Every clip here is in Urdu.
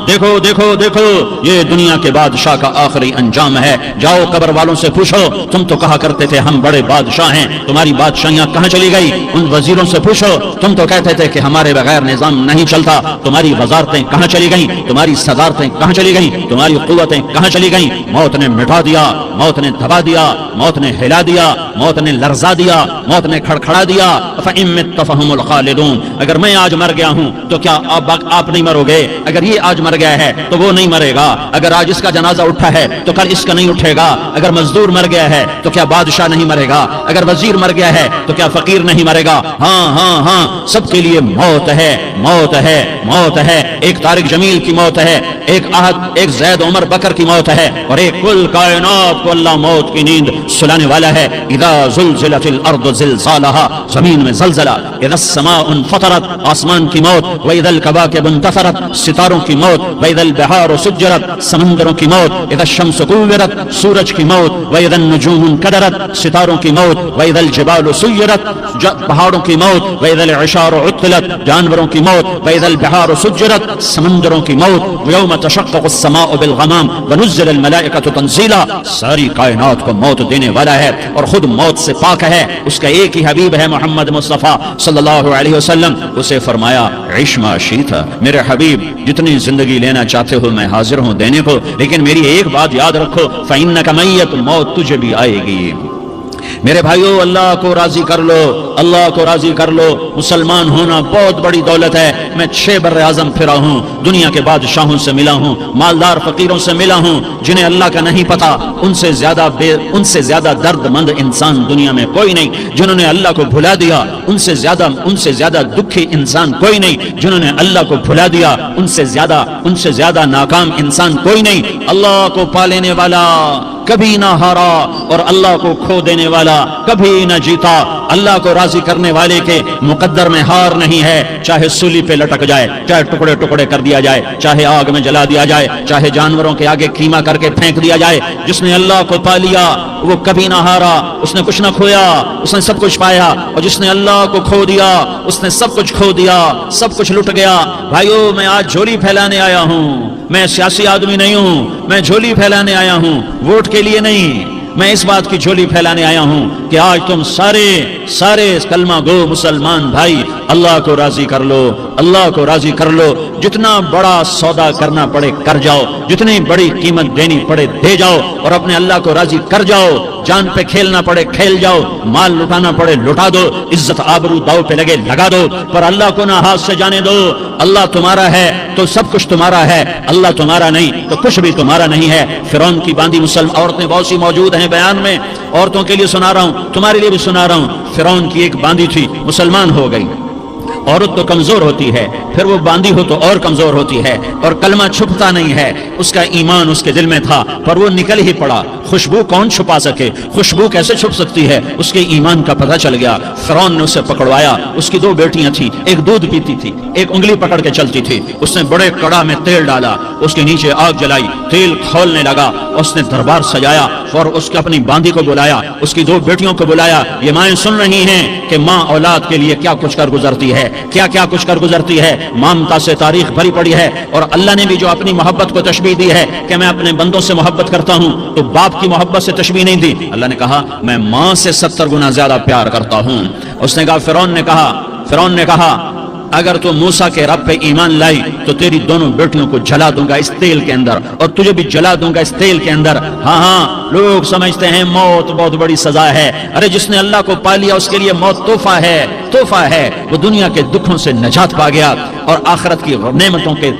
دیکھو دیکھو دیکھو یہ دنیا کے بادشاہ کا آخری انجام ہے. جاؤ قبر والوں سے پوچھو, تم تو کہا کرتے تھے ہم بڑے بادشاہ ہیں, تمہاری بادشاہیاں کہاں چلی گئی؟ ان وزیروں سے پوچھو, تم تو کہتے تھے کہ ہمارے بغیر نظام نہیں چلتا, تمہاری وزارتیں کہاں چلی گئیں؟ تمہاری صدارتیں کہاں چلی گئیں؟ تمہاری قوتیں کہاں چلی گئیں؟ موت نے مٹا دیا, موت نے دبا دیا, موت نے ہلا دیا, موت نے لرزا دیا, موت نے کھڑکھڑا دیا. فَإِن مِتَّ فَهُمُ الْخَالِدُونَ. اگر میں آج مر گیا ہوں تو کیا آپ نہیں مرو گے؟ اگر یہ آج مر گیا ہے تو وہ نہیں مرے گا. اگر آج اس کا جنازہ اٹھا ہے تو کل اس کا نہیں اٹھے گا. اگر مزدور مر گیا ہے تو کیا بادشاہ نہیں مرے گا؟ اگر وزیر مر گیا ہے تو کیا فقیر نہیں مرے گا؟ ہاں ہاں ہاں, سب کے لیے موت ہے, موت ہے, موت ہے. ایک طارق جمیل کی موت ہے, ایک احد, ایک زید عمر بکر کی موت ہے, اور ایک کل کائنات کو اللہ موت کی نیند سلانے والا ہے. اذا زلزلت الارض زلزالها, زمین میں زلزلہ. اذا السماء انفطرت, آسمان کی موت. واذا الكواكب انتثرت, ستاروں کی موت. واذا البحار سجرت, سمندروں کی موت. اذا الشمس كورت, سورج کی موت. واذا النجوم انكدرت, ستاروں کی موت. واذا الجبال سيرت, پہاڑوں کی موت. واذا العشار عطلت, جانوروں کی موت. واذا البحار سجرت, سمندروں کی موت. ويوم تشقق السماء بالغمام ونزل الملائكة تنزيلا. ساری کائنات کو موت دینے والا ہے اور خود موت سے پاک ہے. اس کا ایک ہی حبیب ہے محمد مصطفیٰ صلی اللہ علیہ وسلم. اسے فرمایا عش ما شئت, میرے حبیب جتنی زندگی لینا چاہتے ہو میں حاضر ہوں دینے کو, لیکن میری ایک بات یاد رکھو, فإنک میت, موت تجھے بھی آئے گی. میرے بھائیو, اللہ کو راضی کر لو, اللہ کو راضی کر لو. مسلمان ہونا بہت بڑی دولت ہے. میں 6 بر اعظم پھرا ہوں, دنیا کے بادشاہوں سے ملا ہوں, مالدار فقیروں سے ملا ہوں, جنہیں اللہ کا نہیں پتا. ان سے زیادہ درد مند انسان دنیا میں کوئی نہیں جنہوں نے اللہ کو بھلا دیا. ان سے زیادہ دکھی انسان کوئی نہیں جنہوں نے اللہ کو بھلا دیا. ان سے زیادہ ناکام انسان کوئی نہیں. اللہ کو پا لینے والا کبھی نہ ہارا اور اللہ کو کھو دینے والا کبھی نہ جیتا. اللہ کو راضی کرنے والے کے مقدر میں ہار نہیں ہے. چاہے سولی پہ لٹک جائے, چاہے ٹکڑے ٹکڑے کر دیا جائے, چاہے آگ میں جلا دیا جائے, چاہے جانوروں کے آگے قیمہ کر کے پھینک دیا جائے. جس نے اللہ کو پا لیا وہ کبھی نہ ہارا, اس نے کچھ نہ کھویا, اس نے سب کچھ پایا. اور جس نے اللہ کو کھو دیا اس نے سب کچھ کھو دیا, سب کچھ لٹ گیا. بھائیو, میں آج جھولی پھیلانے آیا ہوں, میں سیاسی آدمی نہیں ہوں, میں جھولی پھیلانے آیا ہوں, ووٹ کے لیے نہیں. میں اس بات کی جھولی پھیلانے آیا ہوں کہ آج تم سارے کلمہ گو مسلمان بھائی اللہ کو راضی کر لو, اللہ کو راضی کر لو. جتنا بڑا سودا کرنا پڑے کر جاؤ, جتنی بڑی قیمت دینی پڑے دے جاؤ, اور اپنے اللہ کو راضی کر جاؤ. جان پہ کھیلنا پڑے کھیل جاؤ, مال لٹانا پڑے لٹا دو, عزت آبرو داؤ پہ لگے لگا دو, پر اللہ کو نہ ہاتھ سے جانے دو. اللہ تمہارا ہے تو سب کچھ تمہارا ہے, اللہ تمہارا نہیں تو کچھ بھی تمہارا نہیں ہے. فرعون کی باندھی مسلم عورتیں بہت سی موجود ہیں بیان میں, عورتوں کے لیے سنا رہا ہوں, تمہارے لیے بھی سنا رہا ہوں. فرعون کی ایک باندھی تھی, مسلمان ہو گئی. عورت تو کمزور ہوتی ہے, پھر وہ باندھی ہو تو اور کمزور ہوتی ہے, اور کلمہ چھپتا نہیں ہے. اس کا ایمان اس کے دل میں تھا پر وہ نکل ہی پڑا. خوشبو کون چھپا سکے, خوشبو کیسے چھپ سکتی ہے؟ اس کے ایمان کا پتہ چل گیا. فرعون نے اسے پکڑوایا. اس کی 2 بیٹیاں تھیں, ایک دودھ پیتی تھی, ایک انگلی پکڑ کے چلتی تھی. اس نے بڑے کڑا میں تیل ڈالا, اس کے نیچے آگ جلائی, تیل کھولنے لگا. اس نے دربار سجایا اور اس کے اپنی باندھی کو بلایا, اس کی 2 بیٹیوں کو بلایا. یہ مائیں سن رہی ہیں کہ ماں اولاد کے لیے کیا کچھ کر گزرتی ہے, کیا کچھ کر گزرتی ہے. مامتا سے تاریخ بھری پڑی ہے. اور اللہ نے بھی جو اپنی محبت کو تشبیہ دی ہے کہ میں اپنے بندوں سے محبت کرتا ہوں, تو باپ کی محبت سے تشبیہ نہیں دی. اللہ نے کہا میں ماں سے 70 گنا زیادہ پیار کرتا ہوں. اس نے کہا, فرعون نے کہا اگر تو موسیٰ کے رب پہ ایمان لائی تو تیری دونوں بیٹیوں کو جلا دوں گا اس تیل کے اندر, اور تجھے بھی جلا دوں گا اس تیل کے اندر. ہاں, لوگ سمجھتے ہیں موت بہت بڑی سزا ہے. ارے جس نے اللہ کو پا لیا اس کے لیے موت تحفہ ہے. وہ دنیا کے دکھوں سے نجات پا گیا اور آخرت کی نعمتوں کے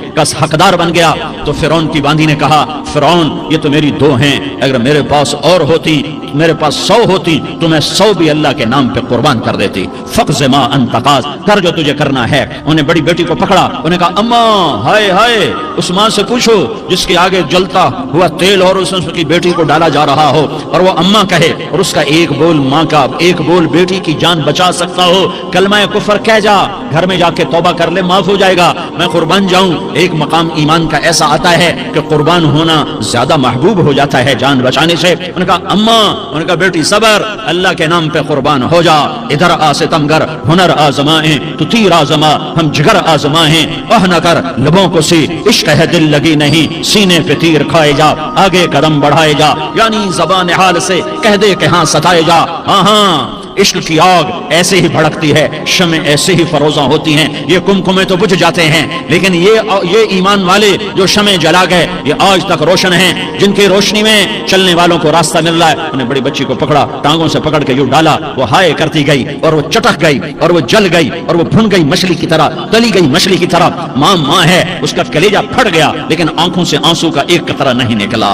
حقدار بن گیا. تو فرعون کی باندھی نے کہا, فرعون یہ تو میری 2 ہیں, اگر میرے پاس اور ہوتی, میرے پاس 100 ہوتی تو میں 100 بھی اللہ کے نام پہ قربان کر دیتی. فقض ما انت قاض, کر جو تجھے کرنا ہے. انہیں بڑی بیٹی کو پکڑا, انہیں کہا اماں ماں ہائے ہائے، اس ماں سے پوچھو جس کے آگے جلتا ہوا تیل اور اس کی بیٹی کو ڈالا جا رہا ہو، اور وہ اماں کہے اور اس کا ایک بول ماں کا، ایک بول بیٹی کی جان بچا سکتا ہو، کلمہ کفر کہہ جا، گھر میں جا کے توبہ کر لے، معاف ہو جائے گا، میں قربان جاؤں۔ ایک مقام ایمان کا ایسا آتا ہے کہ قربان ہونا زیادہ محبوب ہو جاتا ہے جان بچانے سے۔ ان کا اماں، ان کا بیٹی صبر، اللہ کے نام پہ قربان ہو جا، ادھر آ ستمگر ہنر آزمائیں تو تیر آزما، ہم جگر آزمائیں، اہ نہ کر لبوں کو سی، عشق ہے دل لگی نہیں، سینے پہ تیر کھائے جا، آگے قدم بڑھائے جا، یعنی زبان حال سے کہہ دے کہ ہاں ستائے جا۔ ہاں ہاں، عشق کی آگ ایسے ہی بھڑکتی ہے، شمع ایسے ہی فروزاں ہوتی ہیں، یہ کمکمے تو بجھ جاتے ہیں، لیکن یہ ایمان والے جو شمع جلا گئے یہ آج تک روشن ہیں، جن کی روشنی میں چلنے والوں کو راستہ مل رہا ہے۔ انہیں بڑی بچی کو پکڑا، ٹانگوں سے پکڑ کے یوں ڈالا، وہ ہائے کرتی گئی اور وہ چٹک گئی اور وہ جل گئی اور وہ بھن گئی مچھلی کی طرح، تلی گئی مچھلی کی طرح۔ ماں ماں ہے، اس کا کلیجہ پھٹ گیا لیکن آنکھوں سے آنسو کا ایک قطرہ نہیں نکلا۔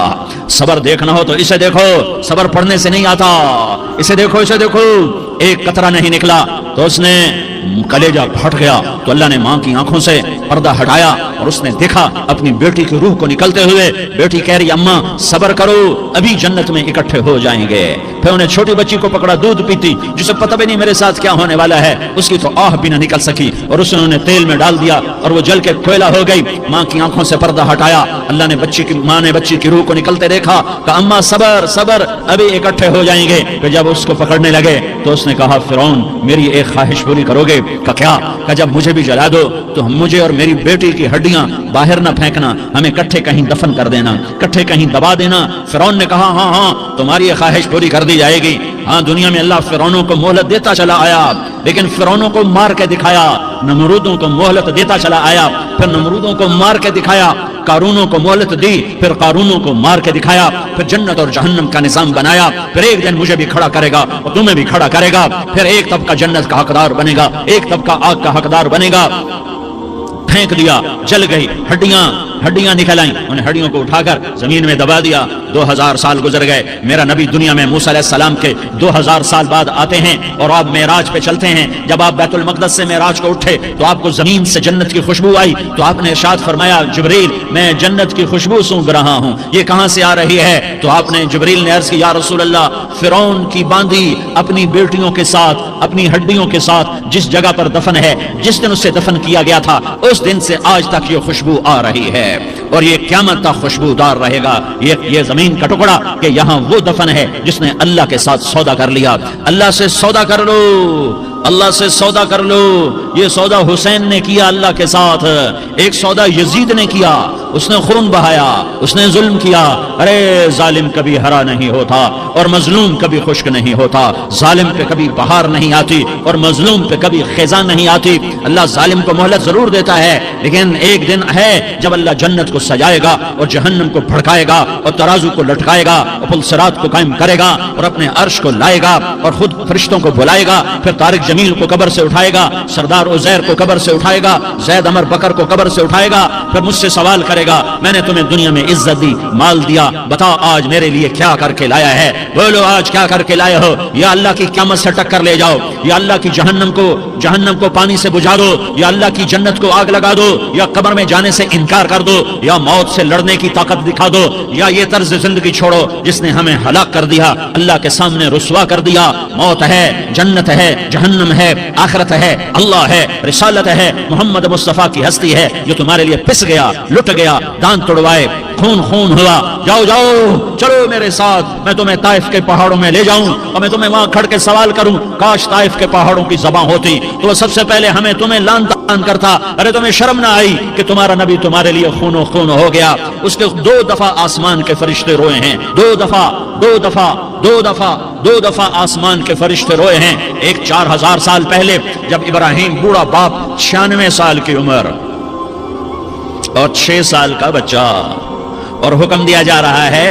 صبر دیکھنا ہو تو اسے دیکھو، صبر پڑھنے سے نہیں آتا، اسے دیکھو، اسے دیکھو، ایک قطرہ نہیں نکلا تو اس نے کلیجہ پھٹ گیا، تو اللہ نے ماں کی آنکھوں سے پردہ ہٹایا اور اس نے دیکھا اپنی بیٹی کی روح کو نکلتے ہوئے۔ بیٹی کہہ رہی اماں صبر کرو، ابھی جنت میں اکٹھے ہو جائیں گے۔ پھر انہیں چھوٹی بچی کو پکڑا، دودھ پیتی، جسے پتہ بھی نہیں میرے ساتھ کیا ہونے والا ہے، اس کی تو آہ بھی نہ نکل سکی، اور اس نے انہیں تیل میں ڈال دیا اور وہ جل کے کوئلہ ہو گئی۔ ماں کی آنکھوں سے پردہ ہٹایا، اللہ نے ماں نے بچی کی روح کو نکلتے دیکھا، کہا اماں صبر صبر، ابھی اکٹھے ہو جائیں گے۔ پھر جب اس کو پکڑنے لگے تو اس نے کہا فرعون میری ایک خواہش پوری کرو گے؟ کہا کیا؟ کہا جب مجھے بھی جلا دو تو مجھے اور میری بیٹی کی ہڈیاں باہر نہ پھینکنا، ہمیں کٹھے کہیں دفن کر دینا، کٹھے کہیں دبا دینا۔ فرعون نے کہا ہاں ہاں تمہاری یہ خواہش پوری کر دی جائے گی۔ ہاں، دنیا میں اللہ فرعونوں کو مہلت دیتا چلا آیا، لیکن فرعونوں کو مار کے دکھایا، نمرودوں کو مہلت دیتا چلا آیا، پھر نمرودوں کو مار کے دکھایا، قارونوں کو مہلت دی، پھر قارونوں کو مار کے دکھایا، پھر جنت اور جہنم کا نظام بنایا، پھر ایک دن مجھے بھی کھڑا کرے گا اور تمہیں بھی کھڑا کرے گا، پھر ایک طبقہ جنت کا حقدار بنے گا، ایک طبقہ آگ کا حقدار بنے گا۔ پھینک دیا، جل گئی، ہڈیاں نکل آئیں، انہیں ہڈیوں کو اٹھا کر زمین میں دبا دیا۔ 2000 سال گزر گئے، میرا نبی دنیا میں موسیٰ علیہ السلام کے 2000 سال بعد آتے ہیں اور آپ معراج پہ چلتے ہیں۔ جب آپ بیت المقدس سے معراج کو اٹھے تو آپ کو زمین سے جنت کی خوشبو آئی، تو آپ نے ارشاد فرمایا جبریل میں جنت کی خوشبو سونگ رہا ہوں، یہ کہاں سے آ رہی ہے؟ تو آپ نے جبریل نے عرض کی یا رسول اللہ، فرعون کی باندھی اپنی بیٹیوں کے ساتھ، اپنی ہڈیوں کے ساتھ جس جگہ پر دفن ہے، جس دن اسے دفن کیا گیا تھا، اس دن سے آج تک یہ خوشبو آ رہی ہے اور یہ قیامت تک خوشبودار رہے گا۔ یہ زمین کا ٹکڑا کہ یہاں وہ دفن ہے جس نے اللہ کے ساتھ سودا کر لیا۔ اللہ سے سودا کر لو، اللہ سے سودا کر لو۔ یہ سودا حسین نے کیا اللہ کے ساتھ، ایک سودا یزید نے کیا، اس نے خون بہایا، اس نے ظلم کیا۔ ارے ظالم کبھی ہرا نہیں ہوتا اور مظلوم کبھی خشک نہیں ہوتا، ظالم پہ کبھی بہار نہیں آتی اور مظلوم پہ کبھی خزاں نہیں آتی۔ اللہ ظالم کو مہلت ضرور دیتا ہے، لیکن ایک دن ہے جب اللہ جنت کو سجائے گا اور جہنم کو بھڑکائے گا اور ترازو کو لٹکائے گا اور پل صراط کو قائم کرے گا اور اپنے عرش کو لائے گا اور خود فرشتوں کو بلائے گا، پھر طارق جمیل کو قبر سے اٹھائے گا، سردار عزیر کو قبر سے اٹھائے گا، زید عمر بکر کو قبر سے اٹھائے گا، پھر مجھ سے سوال کرے گا میں نے تمہیں دنیا میں عزت دی، مال دیا، بتا آج میرے لیے کیا کر کے لایا ہے؟ بولو آج کیا کر کے لائے ہو؟ یا اللہ کی قیامت سے ٹکر لے جاؤ، یا اللہ کی جہنم کو پانی سے بجھا دو، یا اللہ کی جنت کو آگ لگا دو، یا قبر میں جانے سے انکار کر دو، یا موت سے لڑنے کی طاقت دکھا دو، یا یہ طرز زندگی چھوڑو جس نے ہمیں ہلاک کر دیا، اللہ کے سامنے رسوا کر دیا۔ موت ہے، جنت ہے، جہنم ہے، آخرت ہے، اللہ ہے، رسالت ہے، محمد مصطفیٰ کی ہستی ہے جو تمہارے لیے پس گیا، لٹ گیا، دانت توڑوائے، خون ہوا۔ جاؤ جاؤ چلو میرے ساتھ، میں تمہیں طائف کے پہاڑوں میں لے جاؤں اور میں تمہیں وہاں کھڑ کے سوال کروں، کاش طائف کے پہاڑوں کی زبان ہوتی تو وہ سب سے پہلے ہمیں تمہیں لعن طعن کرتا۔ ارے تمہیں شرم نہ آئی کہ تمہارا نبی تمہارے لیے خون و خون ہو گیا؟ اس کے 2 دفعہ آسمان کے فرشتے روئے ہیں، 2 دفعہ آسمان کے فرشتے روئے ہیں۔ ایک 4000 سال پہلے جب ابراہیم بوڑھا باپ 96 سال کی عمر اور 6 سال کا بچہ، اور حکم دیا جا رہا ہے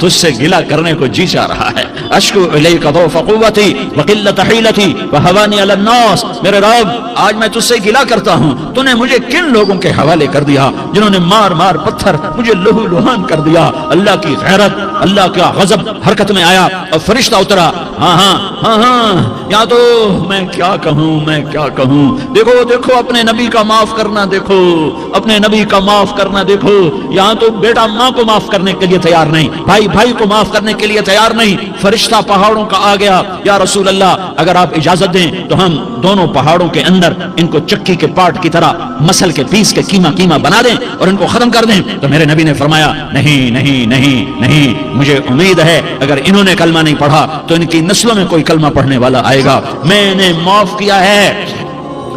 تجھ سے گلا کرنے کو جی چاہ رہا ہے. اشکو الیک ضعف قوتی وقلت حیلتی وہوانی علی الناس. میرے رب آج میں تجھ سے گلا کرتا ہوں, تو نے مجھے کن لوگوں کے حوالے کر دیا جنہوں نے مار مار پتھر مجھے لہو لہان کر دیا. اللہ کی غیرت, اللہ کا غضب حرکت میں آیا اور فرشتہ اترا. ہاں ہاں ہاں ہاں, یا تو میں کیا کہوں, میں کیا کہوں. دیکھو دیکھو اپنے نبی کا معاف کرنا, دیکھو اپنے نبی کا معاف کرنا. دیکھو یہاں تو بیٹا ماں کو معاف کرنے کے لیے تیار نہیں, بھائی بھائی کو معاف کرنے کے لیے تیار نہیں. فرشتہ پہاڑوں کا آ گیا. یا رسول اللہ اگر آپ اجازت دیں تو ہم دونوں پہاڑوں کے اندر ان کو چکی کے پاٹ کی طرح مسل کے پیس کے کیما کیما بنا دیں اور ان کو ختم کر دیں. تو میرے نبی نے فرمایا نہیں نہیں نہیں نہیں, مجھے امید ہے اگر انہوں نے کلمہ نہیں پڑھا تو ان کی نسلوں میں کوئی کلمہ پڑھنے والا آئے گا. میں نے معاف کیا ہے,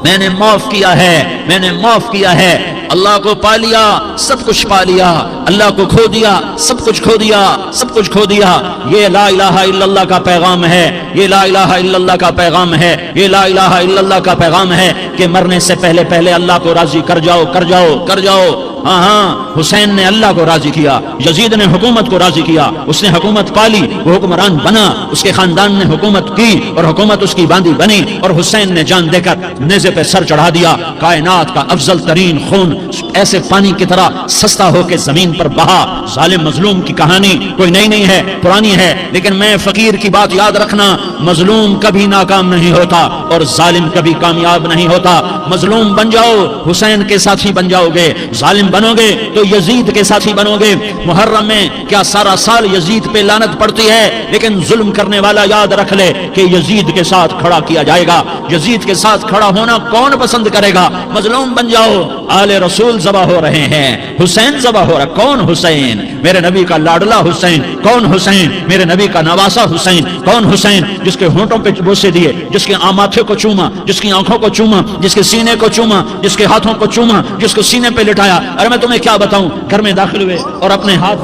میں نے معاف کیا ہے, میں نے معاف کیا ہے. اللہ کو پا لیا, سب کچھ پا لیا. اللہ کو کھو دیا, سب کچھ کھو دیا, سب کچھ کھو دیا. یہ لا الہ الا اللہ کا پیغام ہے, یہ لا الہ الا اللہ کا پیغام ہے, یہ لا الہ الا اللہ کا پیغام ہے کہ مرنے سے پہلے پہلے اللہ کو راضی کر جاؤ, کر جاؤ, کر جاؤ. ہاں ہاں, حسین نے اللہ کو راضی کیا, یزید نے حکومت کو راضی کیا, اس نے حکومت پالی, وہ حکمران بنا, اس کے خاندان نے حکومت کی اور حکومت اس کی باندھی بنی, اور حسین نے جان دے کر نیزے پہ سر چڑھا دیا. کائنات کا افضل ترین خون ایسے پانی کی طرح سستا ہو کے زمین پر بہا. ظالم مظلوم کی کہانی کوئی نئی نہیں ہے, پرانی ہے, لیکن میں فقیر کی بات یاد رکھنا, مظلوم کبھی ناکام نہیں ہوتا اور ظالم کبھی کامیاب نہیں ہوتا. مظلوم بن جاؤ, حسین کے ساتھی بن جاؤ گے. ظالم بنو گے تو یزید کے ساتھی بنو گے. محرم میں کیا سارا سال یزید پہ لعنت پڑتی ہے, لیکن ظلم کرنے والا یاد رکھ لے کہ یزید کے ساتھ کھڑا کیا جائے گا. یزید کے ساتھ کھڑا ہونا کون پسند کرے گا؟ مظلوم بن جاؤ. آل رسول ذبح ہو رہے ہیں, حسین ذبح ہو رہا. کون حسین؟ میرے نبی کا لاڈلا حسین. کون حسین؟ میرے نبی کا نواسا حسین. کون حسین؟ جس کے ہونٹوں پہ بوسے دیے, جس کے ماتھے کو چوما, جس کی آنکھوں کو چوما, جس کے سینے کو چوما, جس کے ہاتھوں کو چوما, جس کو سینے پہ لٹایا. ارے میں تمہیں کیا بتاؤں, گھر میں داخل ہوئے اور اپنے ہاتھ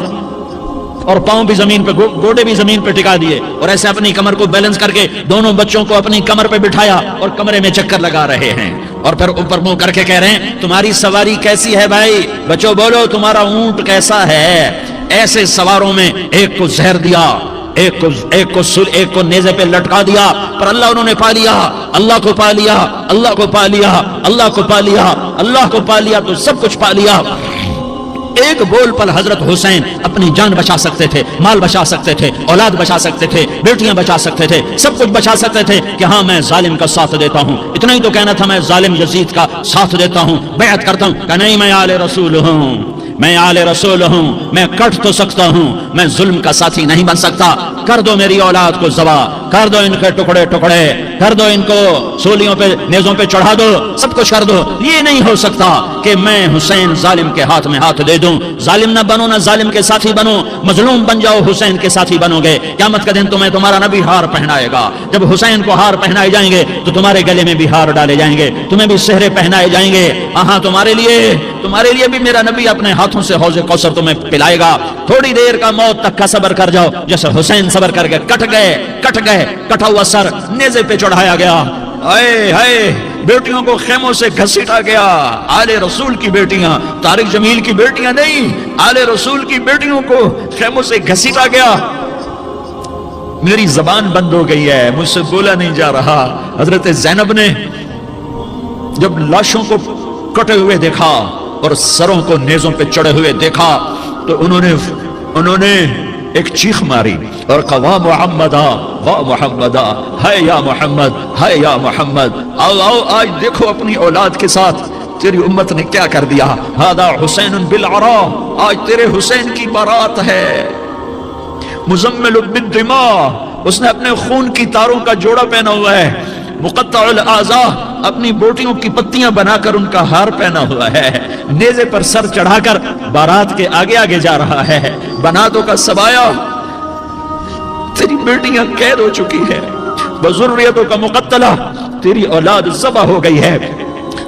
اور پاؤں بھی زمین پہ, گوڑے بھی زمین پہ ٹکا دیے, اور ایسے اپنی کمر کو بیلنس کر کے دونوں بچوں کو اپنی کمر پہ بٹھایا اور کمرے میں چکر لگا رہے ہیں, اور پھر اوپر منہ کر کے کہہ رہے ہیں تمہاری سواری کیسی ہے بھائی, بچوں بولو تمہارا اونٹ کیسا ہے. ایسے سواروں میں ایک کو زہر دیا, ایک کو نیزے پہ لٹکا دیا, پر اللہ انہوں نے پا لیا, اللہ کو پا لیا, اللہ کو پا لیا, اللہ کو پا لیا, اللہ کو پا لیا تو سب کچھ پا لیا. ایک بول پر حضرت حسین اپنی جان بچا سکتے تھے, مال بچا سکتے تھے, اولاد بچا سکتے تھے, بیٹیاں بچا سکتے تھے, سب کچھ بچا سکتے تھے کہ ہاں میں ظالم کا ساتھ دیتا ہوں. اتنا ہی تو کہنا تھا میں ظالم یزید کا ساتھ دیتا ہوں, بیعت کرتا ہوں. کہ نہیں, میں آل رسول ہوں, میں آل رسول ہوں, میں کٹ تو سکتا ہوں, میں ظلم کا ساتھی نہیں بن سکتا. کر دو میری اولاد کو ذبح, کر دو ان کے ٹکڑے ٹکڑے, کر دو ان کو سولیوں پہ نیزوں پہ چڑھا دو, سب کچھ کر دو. یہ نہیں ہو سکتا کہ میں حسین ظالم کے ہاتھ میں ہاتھ دے دوں. ظالم نہ بنو, نہ ظالم کے ساتھی بنو, مظلوم بن جاؤ, حسین کے ساتھی بنو گے. قیامت کا دن تمہیں تمہارا نبی ہار پہنائے گا. جب حسین کو ہار پہنائے جائیں گے تو تمہارے گلے میں بھی ہار ڈالے جائیں گے, تمہیں بھی سہرے پہنائے جائیں گے. ہاں تمہارے لیے بھی میرا نبی اپنے ہاتھوں سے حوض کوثر تمہیں پلائے گا. تھوڑی دیر کا موت تک کا صبر کر جاؤ, جیسے حسین صبر کر کے کٹ گئے, کٹا ہوا سر نیزے پہ چڑھایا گیا. اے ہائے, بیٹیوں کو خیموں سے گھسیٹا گیا. آل رسول کی بیٹیاں, طارق جمیل کی بیٹیاں نہیں, آل رسول کی بیٹیوں کو خیموں سے گھسیٹا گیا. میری زبان بند ہو گئی ہے, مجھ سے بولا نہیں جا رہا. حضرت زینب نے جب لاشوں کو کٹے ہوئے دیکھا اور سروں کو نیزوں پہ چڑھے ہوئے دیکھا تو انہوں نے ایک چیخ ماری اور کہا واہ محمدا, واہ محمدا, ہے یا محمد, ہے یا محمد. آؤ آج دیکھو اپنی اولاد کے ساتھ تیری امت نے کیا کر دیا. ہذا حسین بالعراء, آج تیرے حسین کی بارات ہے. مزمل بالدماء, اس نے اپنے خون کی تاروں کا جوڑا پہنا ہوا ہے. مقطع الاعضاء, اپنی بوٹیوں کی پتیاں بنا کر ان کا ہار پہنا ہوا ہے. نیزے پر سر چڑھا کر بارات کے آگے آگے جا رہا ہے. بناتوں کا سبایا, تیری بیٹیاں قید ہو چکی ہے. بذریتوں کا مقتلہ, تیری اولاد ذبح ہو گئی ہے.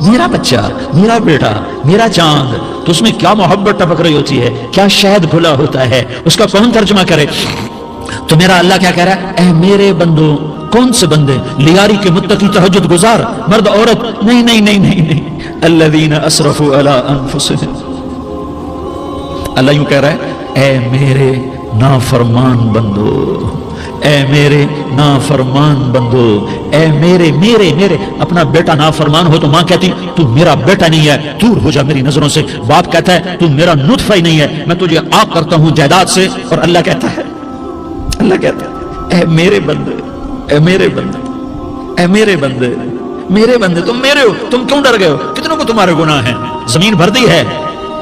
میرا بچہ، میرا بیٹا، میرا چاند، تو اس میں کیا محبت ٹپک رہی ہوتی ہے، کیا شہد گھلا ہوتا ہے، اس کا کون ترجمہ کرے؟ تو میرا اللہ کیا کہہ رہا ہے؟ اے میرے بندو، کون سے بندے؟ لیاری کے متقی تہجد گزار مرد عورت؟ نہیں نہیں نہیں نہیں نہیں، الذین اسرفوا علی انفسہم۔ اللہ یوں کہہ رہا ہے اے میرے نافرمان بندو، اے میرے نافرمان بندو، اے میرے میرے میرے اپنا بیٹا نافرمان ہو تو ماں کہتی تو میرا بیٹا نہیں ہے، دور ہو جا میری نظروں سے۔ باپ کہتا ہے تو میرا نطفہ ہی نہیں ہے، میں تجھے عاق کرتا ہوں جائیداد سے۔ اور اللہ کہتا ہے اے میرے بندے، اے میرے بندے، اے میرے بندے، میرے بندے تم میرے ہو، تم کیوں ڈر گئے ہو؟ کتنوں کو تمہارے گناہ ہیں؟ زمین بھر دی ہے،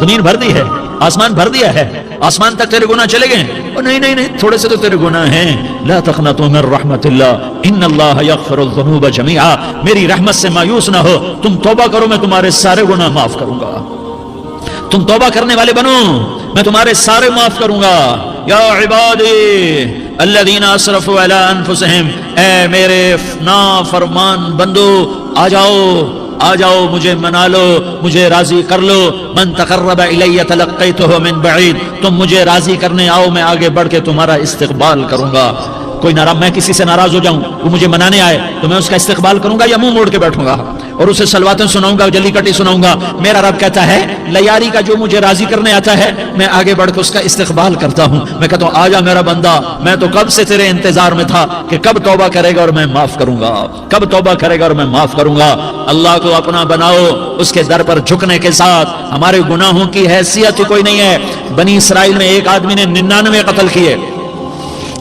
زمین بھر دی ہے، آسمان بھر دیا ہے، آسمان تک تیرے گناہ چلے گئے؟ اور نہیں نہیں نہیں، تھوڑے سے تو تیرے گناہ ہیں۔ لا تقنطوا من رحمت اللہ ان اللہ یغفر الذنوب جميعا، میری رحمت سے مایوس نہ ہو، تم توبہ کرو میں تمہارے سارے گناہ معاف کروں گا۔ تم توبہ کرنے والے بنو، میں تمہارے سارے معاف کروں گا۔ یا عبادی الذین اسرفوا علی انفسہم، اے میرے نافرمان بندو آ جاؤ، آ جاؤ مجھے منا لو، مجھے راضی کر لو۔ من تقرب الی تلقیتہ من بعید، تم مجھے راضی کرنے آؤ، میں آگے بڑھ کے تمہارا استقبال کروں گا۔ کوئی ناراض، میں کسی سے ناراض ہو جاؤں، وہ مجھے منانے آئے تو میں اس کا استقبال کروں گا یا منہ موڑ کے بیٹھوں گا اور اسے سلواتیں سناؤں گا، جلی کٹی سناؤں گا؟ میرا رب کہتا ہے لیاری کا جو مجھے راضی کرنے آتا ہے میں آگے بڑھ کے اس کا استقبال کرتا ہوں۔ میں کہتا ہوں آ جا میرا بندہ، میں تو کب سے تیرے انتظار میں تھا کہ کب توبہ کرے گا اور میں معاف کروں گا، کب توبہ کرے گا اور میں معاف کروں گا۔ اللہ کو اپنا بناؤ، اس کے در پر جھکنے کے ساتھ۔ ہمارے گناہوں کی حیثیت کوئی نہیں ہے۔ بنی اسرائیل میں ایک آدمی نے 99 قتل کیے،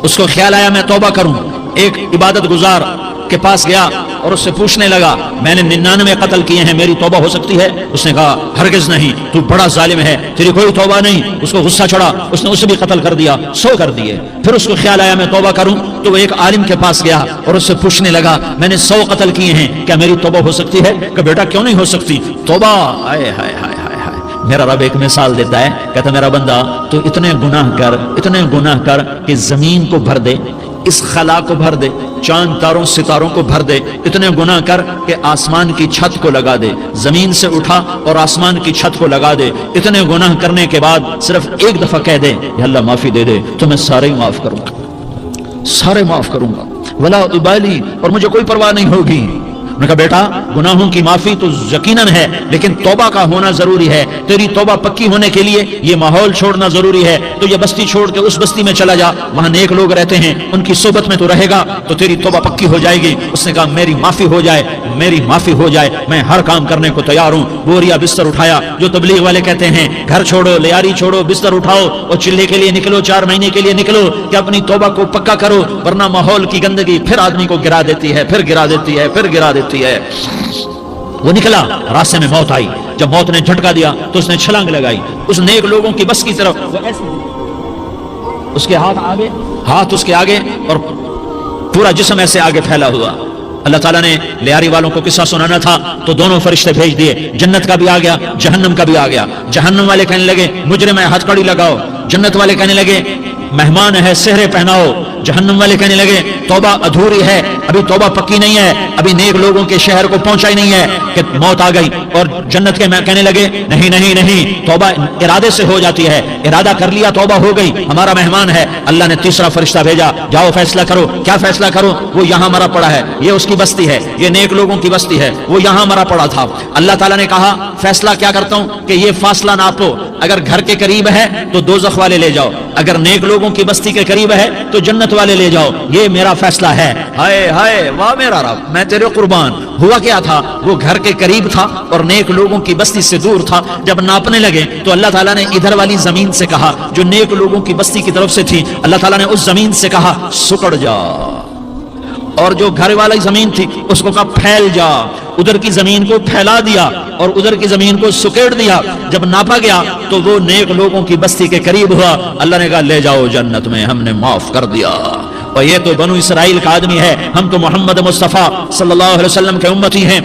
اس کو خیال آیا میں توبہ کروں، ایک عبادت گزار کے پاس گیا اور اس سے پوچھنے لگا میں نے 99 قتل کیے ہیں، میری توبہ ہو سکتی ہے؟ اس نے کہا ہرگز نہیں، تو بڑا ظالم ہے، تیری کوئی توبہ نہیں۔ اس کو غصہ چڑھا، اس نے اسے بھی قتل کر دیا، 100 کر دیے۔ پھر اس کو خیال آیا میں توبہ کروں، تو وہ ایک عالم کے پاس گیا اور اس سے پوچھنے لگا میں نے 100 قتل کیے ہیں، کیا میری توبہ ہو سکتی ہے؟ کہ بیٹا کیوں نہیں ہو سکتی توبہ؟ ہائے ہائے ہائے ہائے ہائے۔ میرا رب ایک مثال دیتا ہے، کہتا میرا بندہ تو اتنے گناہ کر، اتنے گناہ کر کہ زمین کو بھر دے، اس خلا کو بھر دے، چاند تاروں ستاروں کو بھر دے، اتنے گناہ کر کہ آسمان کی چھت کو لگا دے، زمین سے اٹھا اور آسمان کی چھت کو لگا دے۔ اتنے گناہ کرنے کے بعد صرف ایک دفعہ کہہ دے یا اللہ معافی دے دے تو میں سارے ہی معاف کروں گا، سارے معاف کروں گا، ولا ابالی، اور مجھے کوئی پرواہ نہیں ہوگی۔ نے کہا بیٹا گناہوں کی معافی تو یقیناً ہے لیکن توبہ کا ہونا ضروری ہے، تیری توبہ پکی ہونے کے لیے یہ ماحول چھوڑنا ضروری ہے۔ تو یہ بستی چھوڑ کے اس بستی میں چلا جا، وہاں نیک لوگ رہتے ہیں، ان کی صحبت میں تو رہے گا تو تیری توبہ پکی ہو جائے گی۔ اس نے کہا میری معافی ہو جائے، میری معافی ہو جائے، میں ہر کام کرنے کو تیار ہوں۔ بوریا بستر اٹھایا، جو تبلیغ والے کہتے ہیں گھر چھوڑو، لیاری چھوڑو، بستر اٹھاؤ اور چلے کے لیے نکلو، 4 مہینے کے لیے نکلو کہ اپنی توبہ کو پکا کرو، ورنہ ماحول کی گندگی پھر آدمی کو گرا دیتی ہے، پھر گرا دیتی ہے، پھر گرا دیتی ہے۔ وہ نکلا، راستے میں موت آئی، جب موت نے جھٹکا دیا تو اس نے چھلانگ لگائی اس نیک لوگوں کی بس کی طرف، وہ ایسے اس کے ہاتھ آگے، ہاتھ اس کے آگے اور پورا جسم ایسے آگے پھیلا ہوا۔ اللہ تعالیٰ نے لیاری والوں کو قصہ سنانا تھا تو دونوں فرشتے بھیج دیے، جنت کا بھی آ گیا، جہنم کا بھی آ گیا۔ جہنم والے کہنے لگے مجرم ہے ہتھ کڑی لگاؤ، جنت والے کہنے لگے مہمان ہے سہرے پہناؤ۔ جہنم والے کہنے لگے توبہ ادھوری ہے، ابھی توبہ پکی نہیں ہے، ابھی نیک لوگوں کے شہر کو پہنچا ہی نہیں ہے کہ موت آ گئی۔ اور جنت کے کہنے لگے نہیں نہیں نہیں، توبہ ارادے سے ہو جاتی ہے، ارادہ کر لیا توبہ ہو گئی، ہمارا مہمان ہے۔ اللہ نے تیسرا فرشتہ بھیجا، جاؤ فیصلہ کرو۔ کیا فیصلہ کرو؟ وہ یہاں مرا پڑا ہے، یہ اس کی بستی ہے، یہ نیک لوگوں کی بستی ہے، وہ یہاں مرا پڑا تھا۔ اللہ تعالیٰ نے کہا فیصلہ کیا کرتا ہوں کہ یہ فاصلہ ناپو، اگر گھر کے قریب ہے تو دوزخ والے لے جاؤ، اگر نیک لوگوں کی بستی کے قریب ہے تو جنت والے لے جاؤ، یہ میرا فیصلہ ہے۔ ہائے ہائے واہ میرا رب، میں تیرے قربان۔ ہوا کیا تھا؟ وہ گھر کے قریب تھا اور نیک لوگوں کی بستی سے دور تھا۔ جب ناپنے لگے تو اللہ تعالیٰ نے ادھر والی زمین سے کہا جو نیک لوگوں کی بستی کی طرف سے تھی، اللہ تعالیٰ نے اس زمین سے کہا سکڑ جا، اور جو گھر والی زمین تھی اس کو کہا پھیل جا، ادھر کی زمین کو پھیلا دیا اور ادھر کی زمین کو سکیڑ دیا۔ جب ناپا گیا تو وہ نیک لوگوں کی بستی کے قریب ہوا، اللہ نے کہا لے جاؤ جنت میں، ہم نے معاف کر دیا۔ اور یہ تو بنو اسرائیل کا آدمی ہے، ہم تو محمد مصطفیٰ صلی اللہ علیہ وسلم کے امتی ہیں۔